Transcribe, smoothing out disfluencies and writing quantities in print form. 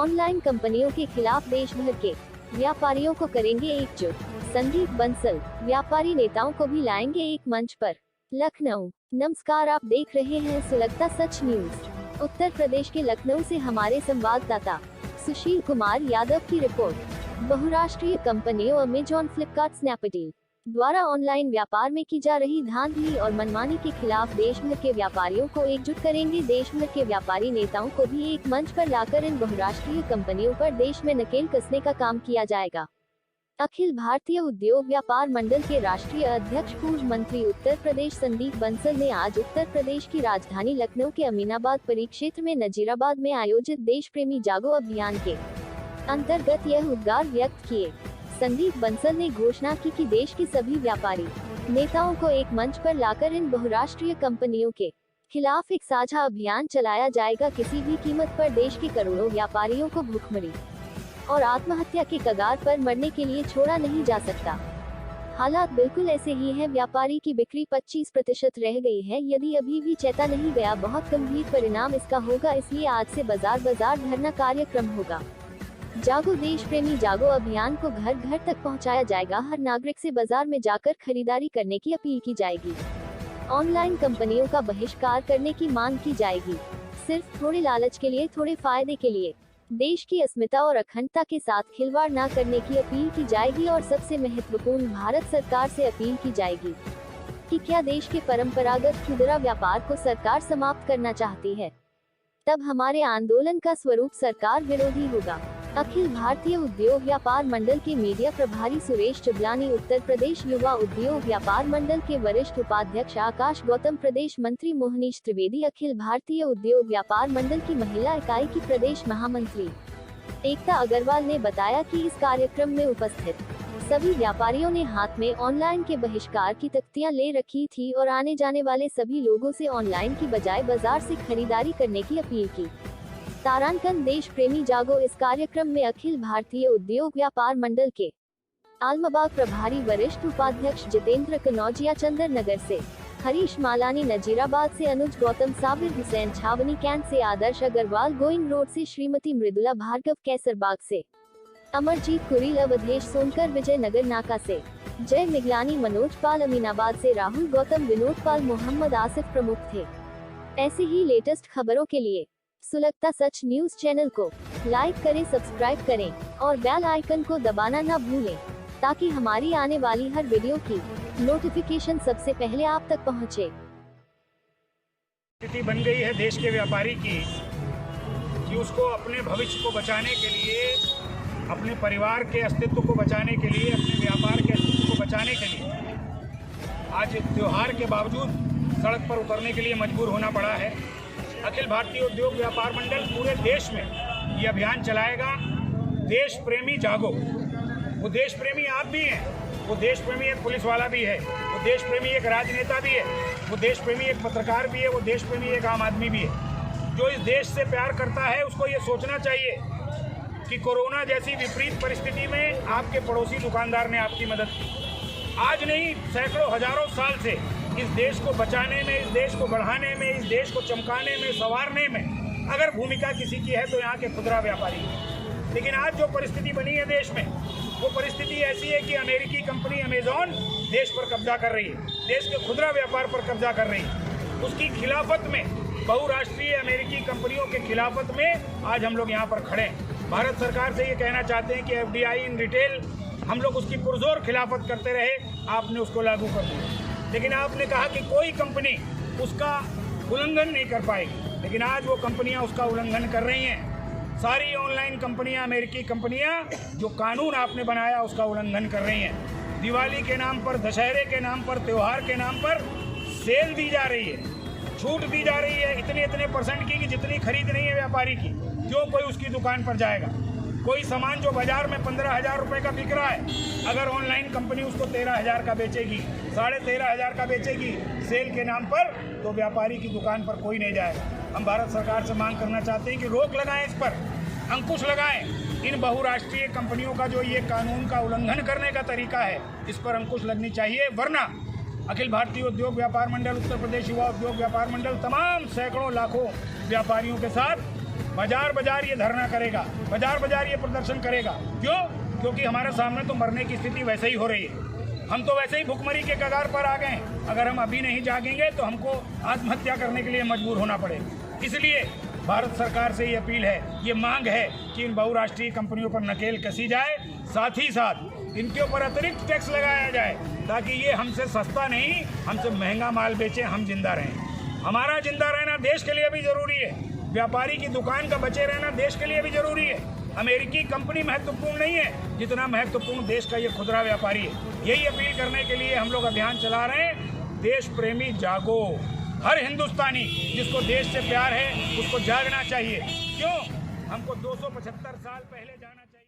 Online कंपनियों के खिलाफ देश भर के व्यापारियों को करेंगे एकजुट। संदीप बंसल व्यापारी नेताओं को भी लाएंगे एक मंच पर। लखनऊ। नमस्कार, आप देख रहे हैं सुलगता सच न्यूज। उत्तर प्रदेश के लखनऊ से हमारे संवाददाता सुशील कुमार यादव की रिपोर्ट। बहुराष्ट्रीय कंपनियों अमेजॉन, फ्लिपकार्ट, स्नैपडील द्वारा ऑनलाइन व्यापार में की जा रही धांधली और मनमानी के खिलाफ देश भर के व्यापारियों को एकजुट करेंगे। देश भर के व्यापारी नेताओं को भी एक मंच पर लाकर इन बहुराष्ट्रीय कंपनियों पर देश में नकेल कसने का काम किया जाएगा। अखिल भारतीय उद्योग व्यापार मंडल के राष्ट्रीय अध्यक्ष, पूर्व मंत्री उत्तर प्रदेश संदीप बंसल ने आज उत्तर प्रदेश की राजधानी लखनऊ के अमीनाबाद परिक्षेत्र में नजीराबाद में आयोजित देश प्रेमी जागो अभियान के अंतर्गत यह उद्गार व्यक्त किए। संदीप बंसल ने घोषणा की कि देश के सभी व्यापारी नेताओं को एक मंच पर लाकर इन बहुराष्ट्रीय कंपनियों के खिलाफ एक साझा अभियान चलाया जाएगा। किसी भी कीमत पर देश के करोड़ों व्यापारियों को भूखमरी और आत्महत्या के कगार पर मरने के लिए छोड़ा नहीं जा सकता। हालात बिल्कुल ऐसे ही हैं। व्यापारी की बिक्री 25% रह गई है। यदि अभी भी चेता नहीं गया, बहुत गंभीर परिणाम इसका होगा। इसलिए आज से बाजार धरना कार्यक्रम होगा। जागो देश प्रेमी जागो अभियान को घर घर तक पहुंचाया जाएगा। हर नागरिक से बाजार में जाकर खरीदारी करने की अपील की जाएगी। ऑनलाइन कंपनियों का बहिष्कार करने की मांग की जाएगी। सिर्फ थोड़े लालच के लिए, थोड़े फायदे के लिए देश की अस्मिता और अखंडता के साथ खिलवाड़ न करने की अपील की जाएगी। और सबसे महत्वपूर्ण, भारत सरकार से अपील की जाएगी कि क्या देश के परंपरागत खुदरा व्यापार को सरकार समाप्त करना चाहती है, तब हमारे आंदोलन का स्वरूप सरकार विरोधी होगा। अखिल भारतीय उद्योग व्यापार मंडल के मीडिया प्रभारी सुरेश चुगलानी, उत्तर प्रदेश युवा उद्योग व्यापार मंडल के वरिष्ठ उपाध्यक्ष आकाश गौतम, प्रदेश मंत्री मोहनीश त्रिवेदी, अखिल भारतीय उद्योग व्यापार मंडल की महिला इकाई की प्रदेश महामंत्री एकता अग्रवाल ने बताया कि इस कार्यक्रम में उपस्थित सभी व्यापारियों ने हाथ में ऑनलाइन के बहिष्कार की तख्तियां ले रखी थी और आने जाने वाले सभी लोगों से ऑनलाइन की बजाय बाजार से खरीदारी करने की अपील की। तारांकन देश प्रेमी जागो। इस कार्यक्रम में अखिल भारतीय उद्योग व्यापार मंडल के आलमबाग प्रभारी वरिष्ठ उपाध्यक्ष जितेंद्र कनौजिया, चंदर नगर से हरीश मालानी, नजीराबाद से अनुज गौतम, साबिर हुसैन, छावनी कैंट से आदर्श अग्रवाल, गोइंग रोड से श्रीमती मृदुला भार्गव, कैसरबाग से अमरजीत कुरील, अवधेश सोनकर, विजयनगर नाका से जय मिगलानी, मनोज पाल, अमीनाबाद से राहुल गौतम, विनोद पाल, मोहम्मद आसिफ प्रमुख थे। ऐसे ही लेटेस्ट खबरों के लिए सुलगता सच न्यूज चैनल को लाइक करें, सब्सक्राइब करें और बेल आइकन को दबाना न भूलें, ताकि हमारी आने वाली हर वीडियो की नोटिफिकेशन सबसे पहले आप तक पहुंचे। स्थिति बन गई है देश के व्यापारी की कि उसको अपने भविष्य को बचाने के लिए, अपने परिवार के अस्तित्व को बचाने के लिए, अपने व्यापार के अस्तित्व को बचाने के लिए आज त्योहार के बावजूद सड़क पर उतरने के लिए मजबूर होना पड़ा है। अखिल भारतीय उद्योग व्यापार मंडल पूरे देश में ये अभियान चलाएगा, देश प्रेमी जागो। वो देश प्रेमी आप भी हैं, वो देश प्रेमी एक पुलिस वाला भी है, वो देश प्रेमी एक राजनेता भी है, वो देश प्रेमी एक पत्रकार भी है, वो देश प्रेमी एक आम आदमी भी है। जो इस देश से प्यार करता है उसको ये सोचना चाहिए कि कोरोना जैसी विपरीत परिस्थिति में आपके पड़ोसी दुकानदार ने आपकी मदद की। आज नहीं, सैकड़ों हजारों साल से इस देश को बचाने में, इस देश को बढ़ाने में, इस देश को चमकाने में, संवारने में अगर भूमिका किसी की है तो यहाँ के खुदरा व्यापारी। लेकिन आज जो परिस्थिति बनी है देश में, वो परिस्थिति ऐसी है कि अमेरिकी कंपनी अमेजॉन देश पर कब्जा कर रही है, देश के खुदरा व्यापार पर कब्जा कर रही है। उसकी खिलाफत में, बहुराष्ट्रीय अमेरिकी कंपनियों के खिलाफत में आज हम लोग यहाँ पर खड़े हैं। भारत सरकार से ये कहना चाहते हैं कि FDI इन रिटेल, हम लोग उसकी पुरजोर खिलाफत करते रहे, आपने उसको लागू कर दिया। लेकिन आपने कहा कि कोई कंपनी उसका उल्लंघन नहीं कर पाएगी, लेकिन आज वो कंपनियां उसका उल्लंघन कर रही हैं। सारी ऑनलाइन कंपनियां, अमेरिकी कंपनियां, जो कानून आपने बनाया उसका उल्लंघन कर रही हैं। दिवाली के नाम पर, दशहरे के नाम पर, त्यौहार के नाम पर सेल दी जा रही है, छूट दी जा रही है इतने % की कि जितनी खरीद नहीं है व्यापारी की, क्यों कोई उसकी दुकान पर जाएगा। कोई सामान जो बाजार में 15,000 रुपये का बिक रहा है, अगर ऑनलाइन कंपनी उसको 13,000 का बेचेगी, 13,500 का बेचेगी सेल के नाम पर, तो व्यापारी की दुकान पर कोई नहीं जाएगा। हम भारत सरकार से मांग करना चाहते हैं कि रोक लगाएं, इस पर अंकुश लगाएं। इन बहुराष्ट्रीय कंपनियों का जो ये कानून का उल्लंघन करने का तरीका है, इस पर अंकुश लगनी चाहिए। वरना अखिल भारतीय उद्योग व्यापार मंडल, उत्तर प्रदेश युवा उद्योग व्यापार मंडल तमाम सैकड़ों लाखों व्यापारियों के साथ बाजार बाजार ये धरना करेगा, बाजार बाजार ये प्रदर्शन करेगा। क्यों? क्योंकि हमारे सामने तो मरने की स्थिति वैसे ही हो रही है। हम तो वैसे ही भुखमरी के कगार पर आ गए हैं। अगर हम अभी नहीं जागेंगे तो हमको आत्महत्या करने के लिए मजबूर होना पड़ेगा। इसलिए भारत सरकार से ये अपील है, ये मांग है कि इन बहुराष्ट्रीय कंपनियों पर नकेल कसी जाए, साथ ही साथ इनके ऊपर अतिरिक्त टैक्स लगाया जाए, ताकि ये हमसे सस्ता नहीं, हमसे महंगा माल बेचें, हम जिंदा रहें। हमारा जिंदा रहना देश के लिए भी जरूरी है। व्यापारी की दुकान का बचे रहना देश के लिए भी जरूरी है। अमेरिकी कंपनी महत्वपूर्ण नहीं है जितना महत्वपूर्ण देश का ये खुदरा व्यापारी है। यही अपील करने के लिए हम लोग अभियान चला रहे हैं। देश प्रेमी जागो। हर हिंदुस्तानी जिसको देश से प्यार है उसको जागना चाहिए। क्यों? हमको 275 साल पहले जाना चाहिए।